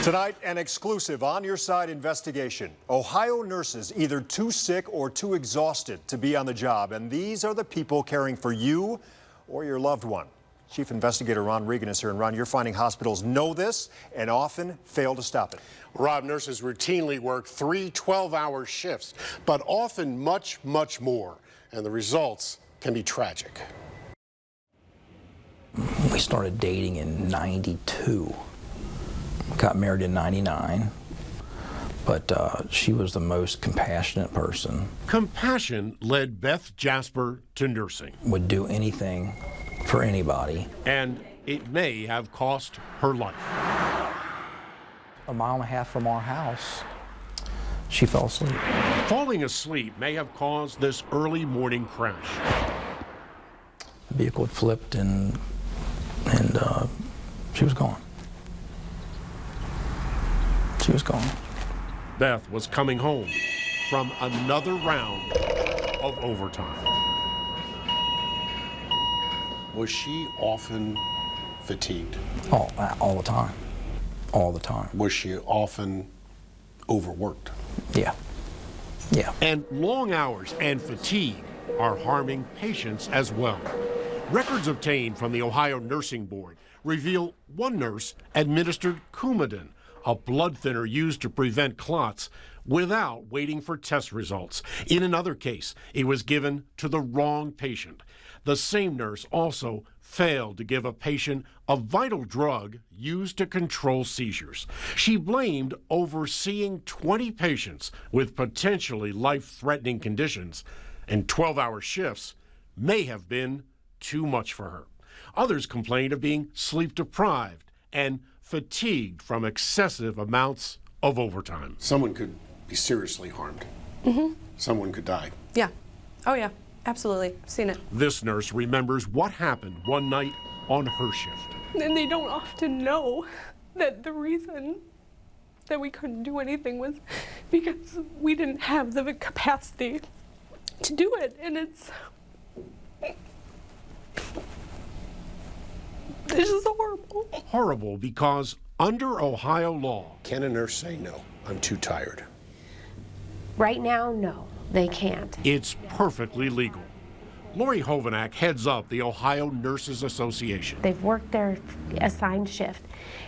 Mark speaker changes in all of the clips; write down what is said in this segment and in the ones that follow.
Speaker 1: Tonight, an exclusive On Your Side investigation. Ohio nurses either too sick or too exhausted to be on the job, and these are the people caring for you or your loved one. Chief Investigator Ron Regan is here. And Ron, you're finding hospitals know this and often fail to stop it.
Speaker 2: Rob, nurses routinely work 3 12-hour shifts, but often much, much more. And the results can be tragic.
Speaker 3: We started dating in '92. Got married in '99, but she was the most compassionate person.
Speaker 2: Compassion led Beth Jasper to nursing.
Speaker 3: Would do anything for anybody.
Speaker 2: And it may have cost her life.
Speaker 3: A mile and a half from our house, she fell asleep.
Speaker 2: Falling asleep may have caused this early morning crash.
Speaker 3: The vehicle had flipped and she was gone. She was gone.
Speaker 2: Beth was coming home from another round of overtime. Was she often fatigued?
Speaker 3: All the time. All the time.
Speaker 2: Was she often overworked?
Speaker 3: Yeah. Yeah.
Speaker 2: And long hours and fatigue are harming patients as well. Records obtained from the Ohio Nursing Board reveal one nurse administered Coumadin, a blood thinner used to prevent clots, without waiting for test results. In another case, it was given to the wrong patient. The same nurse also failed to give a patient a vital drug used to control seizures. She blamed overseeing 20 patients with potentially life-threatening conditions, and 12-hour shifts may have been too much for her. Others complained of being sleep-deprived and fatigued from excessive amounts of overtime. Someone could be seriously harmed. Someone could die.
Speaker 4: Yeah. Oh, yeah. Absolutely. I've seen it.
Speaker 2: This nurse remembers what happened one night on her shift.
Speaker 4: And they don't often know that the reason that we couldn't do anything was because we didn't have the capacity to do it. And it's just horrible.
Speaker 2: Horrible because under Ohio law, can a nurse say, no, I'm too tired?
Speaker 5: Right now, no, they can't.
Speaker 2: It's perfectly legal. Lori Hovanak heads up the Ohio Nurses Association.
Speaker 5: They've worked their assigned shift,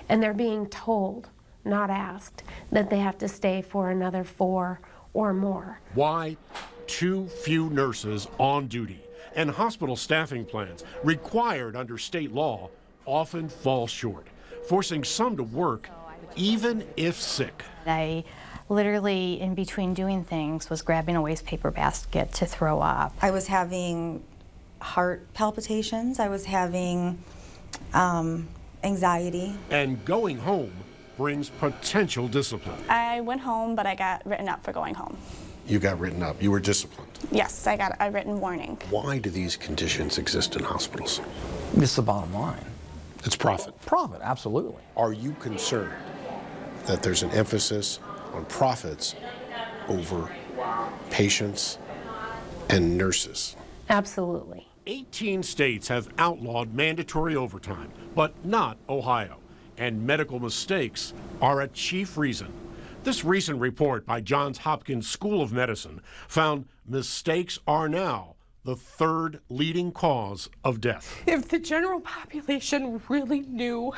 Speaker 5: and they're being told, not asked, that they have to stay for another 4 or more.
Speaker 2: Why? Too few nurses on duty, and hospital staffing plans required under state law often fall short, forcing some to work even if sick.
Speaker 6: I literally, in between doing things, was grabbing a waste paper basket to throw up.
Speaker 7: I was having heart palpitations. I was having anxiety.
Speaker 2: And going home brings potential discipline.
Speaker 8: I went home, but I got written up for going home.
Speaker 2: You got written up. You were disciplined.
Speaker 8: Yes, I got a written warning.
Speaker 2: Why do these conditions exist in hospitals?
Speaker 3: It's the bottom line.
Speaker 2: It's profit.
Speaker 3: Profit, absolutely.
Speaker 2: Are you concerned that there's an emphasis on profits over patients and nurses?
Speaker 5: Absolutely.
Speaker 2: 18 states have outlawed mandatory overtime, but not Ohio. And medical mistakes are a chief reason. This recent report by Johns Hopkins School of Medicine found mistakes are now the 3rd leading cause of death.
Speaker 4: If the general population really knew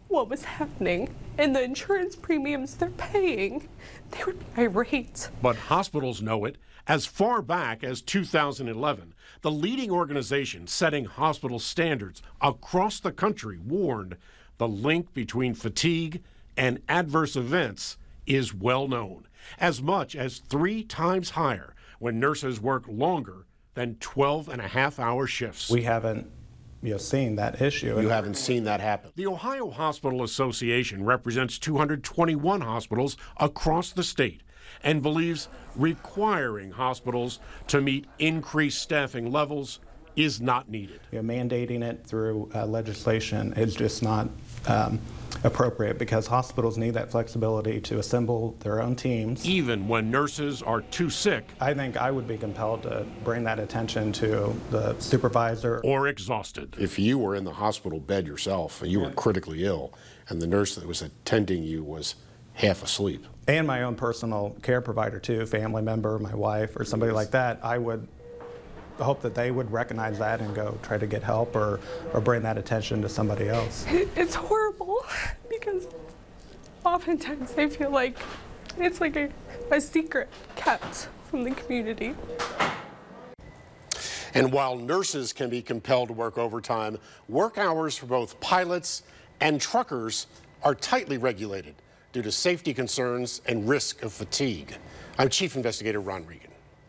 Speaker 4: what was happening and the insurance premiums they're paying, they would be irate.
Speaker 2: But hospitals know it. As far back as 2011, the leading organization setting hospital standards across the country warned the link between fatigue and adverse events is well known, as much as 3 times higher when nurses work longer than 12.5-hour shifts.
Speaker 9: We haven't seen that issue.
Speaker 2: You haven't seen that happen. The Ohio Hospital Association represents 221 hospitals across the state and believes requiring hospitals to meet increased staffing levels is not needed.
Speaker 9: Mandating it through legislation is just not appropriate, because hospitals need that flexibility to assemble their own teams.
Speaker 2: Even when nurses are too sick.
Speaker 9: I think I would be compelled to bring that attention to the supervisor.
Speaker 2: Or exhausted.
Speaker 10: If you were in the hospital bed yourself and you were critically ill and the nurse that was attending you was half asleep.
Speaker 9: And my own personal care provider too, family member, my wife, or somebody like that, I would hope that they would recognize that and go try to get help or bring that attention to somebody else.
Speaker 4: It's horrible because oftentimes they feel like it's like a secret kept from the community.
Speaker 10: And while nurses can be compelled to work overtime, work hours for both pilots and truckers are tightly regulated due to safety concerns and risk of fatigue. I'm Chief Investigator Ron Regan.